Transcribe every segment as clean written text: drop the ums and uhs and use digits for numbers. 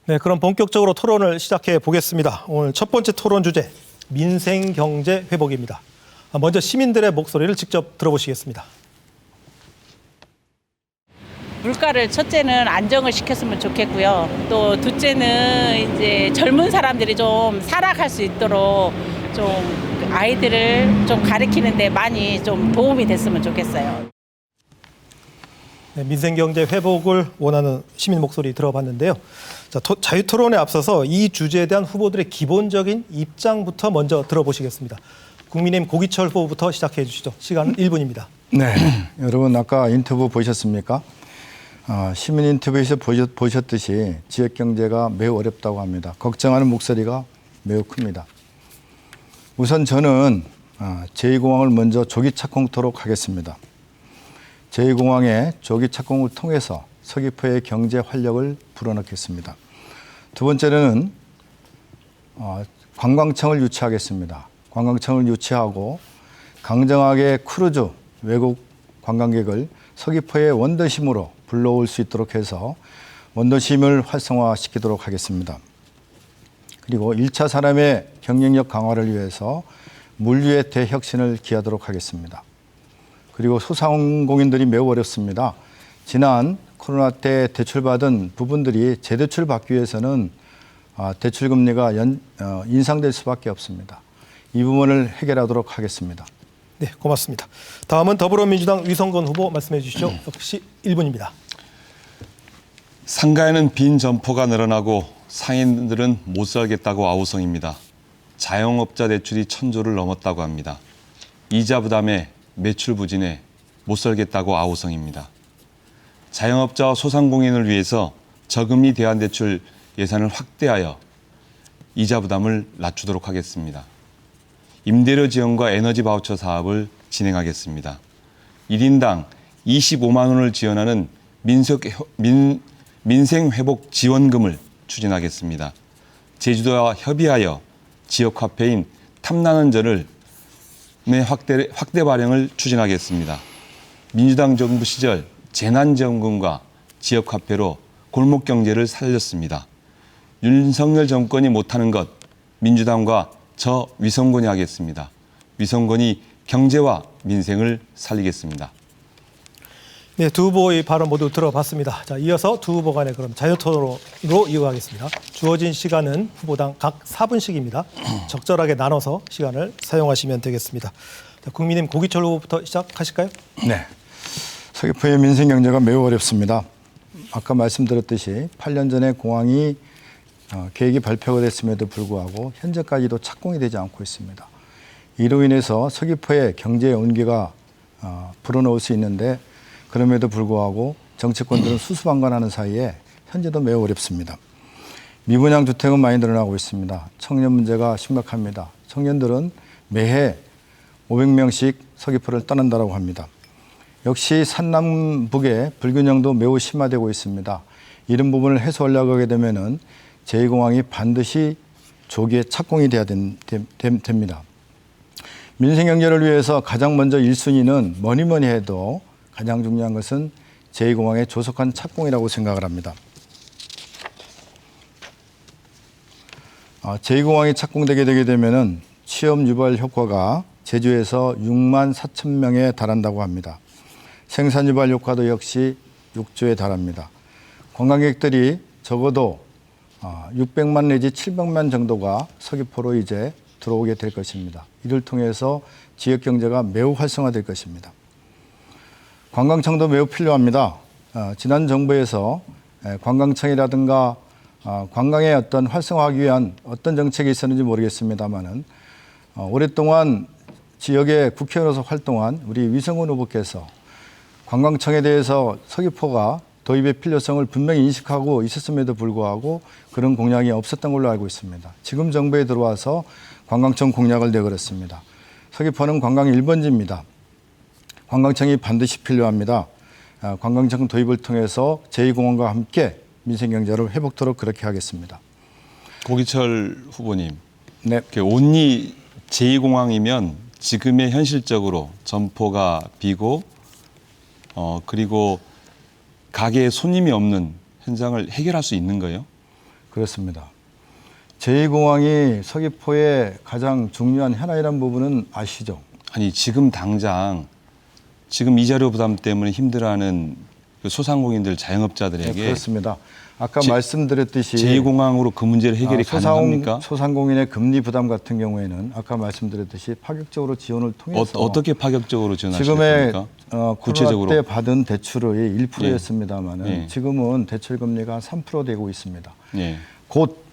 네, 그럼 본격적으로 토론을 시작해 보겠습니다. 오늘 첫 번째 토론 주제, 민생 경제 회복입니다. 먼저 시민들의 목소리를 직접 들어보시겠습니다. 물가를 첫째는 안정을 시켰으면 좋겠고요. 또 둘째는 이제 젊은 사람들이 좀 살아갈 수 있도록 좀 아이들을 좀 가르치는데 많이 좀 도움이 됐으면 좋겠어요. 네, 민생 경제 회복을 원하는 시민 목소리 들어봤는데요. 자, 자유토론에 앞서서 이 주제에 대한 후보들의 기본적인 입장부터 먼저 들어보시겠습니다. 국민의힘 고기철 후보부터 시작해 주시죠. 시간은 1분입니다. 네, 여러분 아까 인터뷰 보셨습니까? 시민 인터뷰에서 보셨듯이 지역 경제가 매우 어렵다고 합니다. 걱정하는 목소리가 매우 큽니다. 우선 저는 제2공항을 먼저 조기 착공토록 하겠습니다. 제2공항의 조기 착공을 통해서 서귀포의 경제 활력을 불어넣겠습니다. 두 번째는 관광청을 유치하겠습니다. 관광청을 유치하고 강정하게 크루즈 외국 관광객을 서귀포의 원더심으로 불러올 수 있도록 해서 원더심을 활성화시키도록 하겠습니다. 그리고 1차 산업의 경쟁력 강화를 위해서 물류의 대혁신을 기하도록 하겠습니다. 그리고 소상공인들이 매우 어렵습니다. 지난 코로나 때 대출받은 부분들이 재대출 받기 위해서는 대출 금리가 인상될 수밖에 없습니다. 이 부분을 해결하도록 하겠습니다. 네, 고맙습니다. 다음은 더불어민주당 위성건 후보 말씀해 주시죠. 역시 1분입니다. 상가에는 빈 점포가 늘어나고 상인들은 못 살겠다고 아우성입니다. 자영업자 대출이 1,000조를 넘었다고 합니다. 이자 부담에 매출 부진에 못 살겠다고 아우성입니다. 자영업자와 소상공인을 위해서 저금리 대안대출 예산을 확대하여 이자 부담을 낮추도록 하겠습니다. 임대료 지원과 에너지 바우처 사업을 진행하겠습니다. 1인당 25만 원을 지원하는 민생회복 지원금을 추진하겠습니다. 제주도와 협의하여 지역화폐인 탐나는전을 확대 발행을 추진하겠습니다. 민주당 정부 시절 재난지원금과 지역화폐로 골목경제를 살렸습니다. 윤석열 정권이 못하는 것 민주당과 저 위성건이 하겠습니다. 위성건이 경제와 민생을 살리겠습니다. 네, 두 후보의 발언 모두 들어봤습니다. 자, 이어서 두 후보 간의 그럼 자유토론으로 이어가겠습니다. 주어진 시간은 후보당 각 4분씩입니다. 적절하게 나눠서 시간을 사용하시면 되겠습니다. 자, 국민의힘 고기철 후보부터 시작하실까요? 네, 서귀포의 민생 경제가 매우 어렵습니다. 아까 말씀드렸듯이 8년 전에 공항이 계획이 발표가 됐음에도 불구하고 현재까지도 착공이 되지 않고 있습니다. 이로 인해서 서귀포의 경제의 온기가 불어넣을 수 있는데 그럼에도 불구하고 정치권들은 수수방관하는 사이에 현재도 매우 어렵습니다. 미분양 주택은 많이 늘어나고 있습니다. 청년 문제가 심각합니다. 청년들은 매해 500명씩 서귀포를 떠난다고 합니다. 역시 산남북의 불균형도 매우 심화되고 있습니다. 이런 부분을 해소하려고 하게 되면은 제2공항이 반드시 조기에 착공이 돼야 됩니다. 민생경제를 위해서 가장 먼저 1순위는 뭐니 해도 가장 중요한 것은 제2공항의 조속한 착공이라고 생각을 합니다. 제2공항이 착공되게 되게 되면은 취업 유발 효과가 제주에서 6만 4천 명에 달한다고 합니다. 생산 유발 효과도 역시 6조에 달합니다. 관광객들이 적어도 600만 내지 700만 정도가 서귀포로 이제 들어오게 될 것입니다. 이를 통해서 지역 경제가 매우 활성화될 것입니다. 관광청도 매우 필요합니다. 지난 정부에서 관광청이라든가 관광의 어떤 활성화하기 위한 어떤 정책이 있었는지 모르겠습니다만은 오랫동안 지역의 국회의원으로서 활동한 우리 위성훈 후보께서 관광청에 대해서 서귀포가 도입의 필요성을 분명히 인식하고 있었음에도 불구하고 그런 공약이 없었던 걸로 알고 있습니다. 지금 정부에 들어와서 관광청 공약을 내걸었습니다. 서귀포는 관광 1번지입니다. 관광청이 반드시 필요합니다. 관광청 도입을 통해서 제2공항과 함께 민생경제를 회복토록 그렇게 하겠습니다. 고기철 후보님, 네. 온리 제2공항이면 지금의 현실적으로 점포가 비고 그리고 가게에 손님이 없는 현상을 해결할 수 있는 거예요? 그렇습니다. 제2공항이 서귀포의 가장 중요한 현안이라는 부분은 아시죠? 아니 지금 당장 지금 이자료 부담 때문에 힘들어하는 그 소상공인들 자영업자들에게 네, 그렇습니다. 아까 제- 말씀드렸듯이 제2공항으로 그 문제를 해결이 가능합니까? 소상공인의 금리 부담 같은 경우에는 아까 말씀드렸듯이 파격적으로 지원을 통해서 어떻게 파격적으로 지원하실 지금의 겁니까? 코로나 구체적으로. 때 받은 대출이 1%였습니다만은 예. 지금은 대출 금리가 3% 되고 있습니다. 예. 곧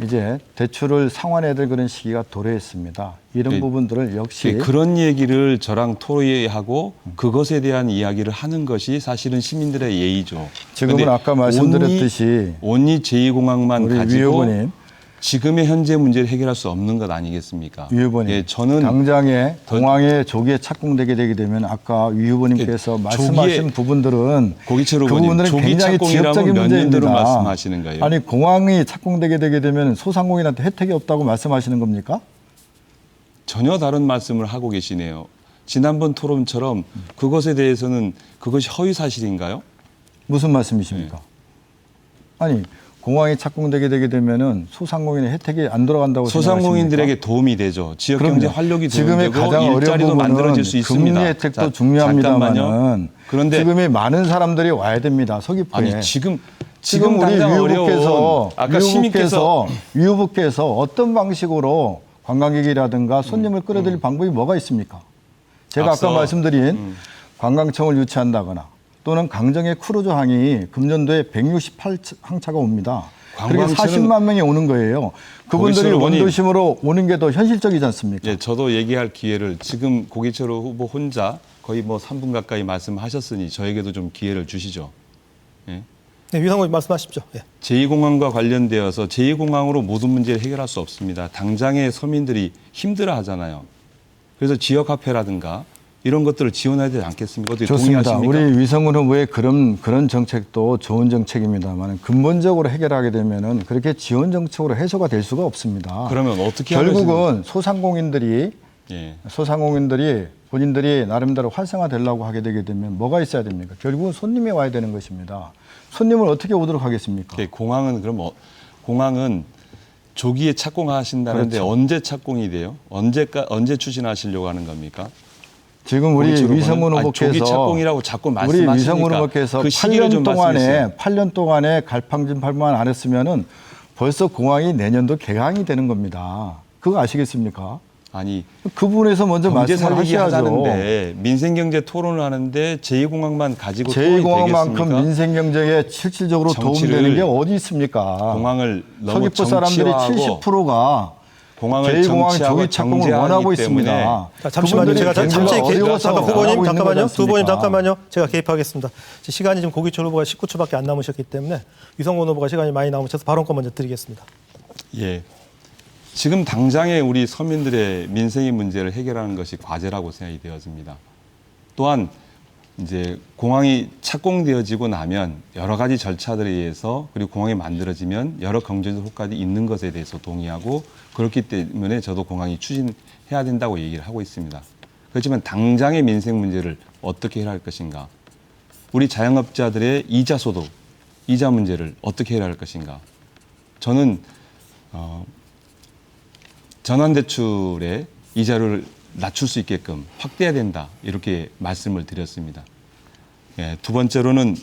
이제 대출을 상환해야 될 그런 시기가 도래했습니다. 이런 예. 부분들을 역시 그런 얘기를 저랑 토의하고 그것에 대한 이야기를 하는 것이 사실은 시민들의 예의죠. 지금은 근데 아까 말씀드렸듯이 온리 제2공항만 우리 위 가지고 후보님, 지금의 현재 문제를 해결할 수 없는 것 아니겠습니까? 위 후보님, 예, 저는 당장에 공항에 조기에 착공되게 되게 되면 아까 위 후보님께서 말씀하신 부분들은 고기철 그 후보님, 부분들은 조기 굉장히 착공이라면 지역적인 몇 년도로 문제입니다. 말씀하시는 거예요? 아니 공항이 착공되게 되게 되면 소상공인한테 혜택이 없다고 말씀하시는 겁니까? 전혀 다른 말씀을 하고 계시네요. 지난번 토론처럼 그것에 대해서는 그것이 허위 사실인가요? 무슨 말씀이십니까? 아니 공항이 착공되게 되게 되면은 소상공인의 혜택이 안 돌아간다고 소상공인들에게 도움이 되죠. 지역 경제 그럼요. 활력이 지금의 도움되고 가장 어려운 일자리도 부분은 만들어질 수 있습니다. 금리 혜택도 자, 중요합니다만은 잠깐만요. 그런데 지금의 많은 사람들이 와야 됩니다. 서귀포에. 아니 지금 지금 우리 당장 위후보께서 어려운 아까 시민께서 위후보께서 어떤 방식으로 관광객이라든가 손님을 끌어들일 방법이 뭐가 있습니까? 제가 앞서, 아까 말씀드린 관광청을 유치한다거나 또는 강정의 크루즈항이 금년도에 168항차가 옵니다. 그렇게 관광청은- 40만 명이 오는 거예요. 그분들이 거기서 의원님- 원도심으로 오는 게 더 현실적이지 않습니까? 예, 저도 얘기할 기회를 지금 고기철 후보 혼자 거의 뭐 3분 가까이 말씀하셨으니 저에게도 좀 기회를 주시죠. 예. 네, 유상호 말씀하십시오. 예. 제2공항과 관련되어서 제2공항으로 모든 문제를 해결할 수 없습니다. 당장의 서민들이 힘들어 하잖아요. 그래서 지역화폐라든가 이런 것들을 지원해야 되지 않겠습니까? 어떻게 좋습니다. 동의하십니까? 우리 위성훈 후보의 그런 정책도 좋은 정책입니다만 근본적으로 해결하게 되면은 그렇게 지원 정책으로 해소가 될 수가 없습니다. 그러면 어떻게 결국은 소상공인들이 예. 본인들이 나름대로 활성화되려고 하게 되게 되면 뭐가 있어야 됩니까? 결국은 손님이 와야 되는 것입니다. 손님을 어떻게 오도록 하겠습니까? 예, 공항은 그럼 공항은 조기에 착공하신다는데 그렇죠. 언제 착공이 돼요? 언제 추진하시려고 하는 겁니까? 지금 우리 고기철 위성훈 후보는? 아니, 후보께서 조기 착공이라고 자꾸 우리 말씀하시니까 위성훈 후보께서 그 시기를 좀 말씀해주세요. 8년 동안에 갈팡질팡만 안 했으면은 벌써 공항이 내년도 개항이 되는 겁니다. 그거 아시겠습니까? 아니 그 부분에서 먼저 경제 말씀을 살리기 하셔야죠. 하자는데 민생경제 토론을 하는데 제2공항만 가지고 토론이 제2공항만큼 되겠습니까? 민생 경제에 실질적으로 정치를 도움되는 게 어디 있습니까? 공항을 너무 서귀포 사람들이 정치화하고 70%가 공항을 제2공항 정치하고 조기 착공을 원하고 정제하기 있습니다. 때문에 자, 잠시만요. 제가 잠시 잠깐 후보님 잠깐만요. 두 후보님 잠깐만요. 제가 개입하겠습니다. 시간이 지금 고기철 후보가 19초밖에 안 남으셨기 때문에 유성곤 후보가 시간이 많이 남으셔서 발언권 먼저 드리겠습니다. 예. 지금 당장의 우리 서민들의 민생의 문제를 해결하는 것이 과제라고 생각이 되어집니다. 또한 이제 공항이 착공되어지고 나면 여러 가지 절차들에 의해서 그리고 공항이 만들어지면 여러 경제적 효과들이 있는 것에 대해서 동의하고 그렇기 때문에 저도 공항이 추진해야 된다고 얘기를 하고 있습니다. 그렇지만 당장의 민생 문제를 어떻게 해결할 것인가? 우리 자영업자들의 이자 소득, 이자 문제를 어떻게 해결할 것인가? 저는 전환대출의 이자를 낮출 수 있게끔 확대해야 된다 이렇게 말씀을 드렸습니다. 예, 두 번째로는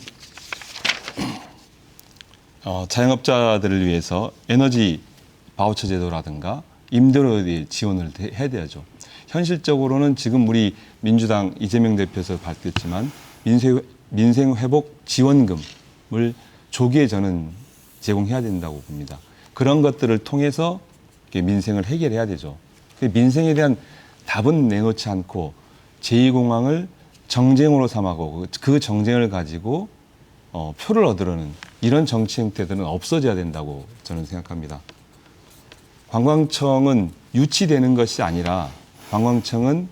자영업자들을 위해서 에너지 바우처 제도라든가 임대료에 지원을 해야 되죠. 현실적으로는 지금 우리 민주당 이재명 대표에서 밝혔지만 민생 회복 지원금을 조기에 저는 제공해야 된다고 봅니다. 그런 것들을 통해서 민생을 해결해야 되죠. 민생에 대한 답은 내놓지 않고 제2공항을 정쟁으로 삼아고 그 정쟁을 가지고 표를 얻으려는 이런 정치 형태들은 없어져야 된다고 저는 생각합니다. 관광청은 유치되는 것이 아니라 관광청은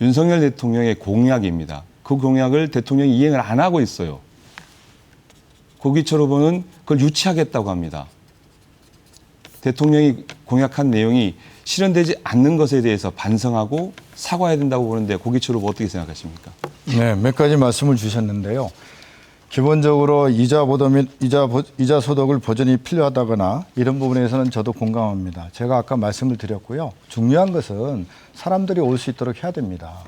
윤석열 대통령의 공약입니다. 그 공약을 대통령이 이행을 안 하고 있어요. 고기철 후보는 그걸 유치하겠다고 합니다. 대통령이 공약한 내용이 실현되지 않는 것에 대해서 반성하고 사과해야 된다고 보는데 고기철 후보 어떻게 생각하십니까? 네, 몇 가지 말씀을 주셨는데요. 기본적으로 이자 보도 및 이자 소득을 보전이 필요하다거나 이런 부분에서는 저도 공감합니다. 제가 아까 말씀을 드렸고요. 중요한 것은 사람들이 올 수 있도록 해야 됩니다.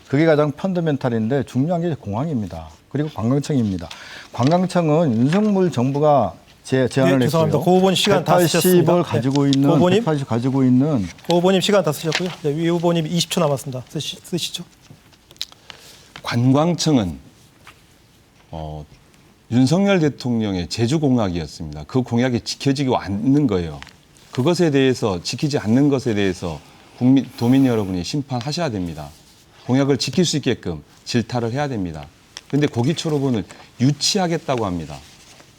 그게 가장 펀더멘탈인데 중요한 게 공항입니다. 그리고 관광청입니다. 관광청은 윤석열 정부가 제안을 네, 죄송합니다. 했고요. 고 후보님 시간 다 쓰셨습니다. 180을 가지고 있는 고 후보님. 180 가지고 있는 고 후보님 시간 다 쓰셨고요. 네, 위 후보님 20초 남았습니다. 쓰시죠. 관광청은 윤석열 대통령의 제주 공약이었습니다. 그 공약이 지켜지지 않는 거예요. 그것에 대해서 지키지 않는 것에 대해서 도민 여러분이 심판하셔야 됩니다. 공약을 지킬 수 있게끔 질타를 해야 됩니다. 그런데 고기초로부는 유치하겠다고 합니다.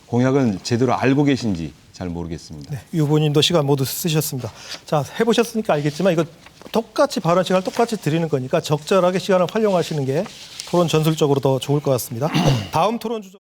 공약은 제대로 알고 계신지 잘 모르겠습니다. 네, 위 후보님도 시간 모두 쓰셨습니다. 자, 해보셨으니까 알겠지만 이거 똑같이 발언 시간을 똑같이 드리는 거니까 적절하게 시간을 활용하시는 게 토론 전술적으로 더 좋을 것 같습니다. 다음 토론 주제.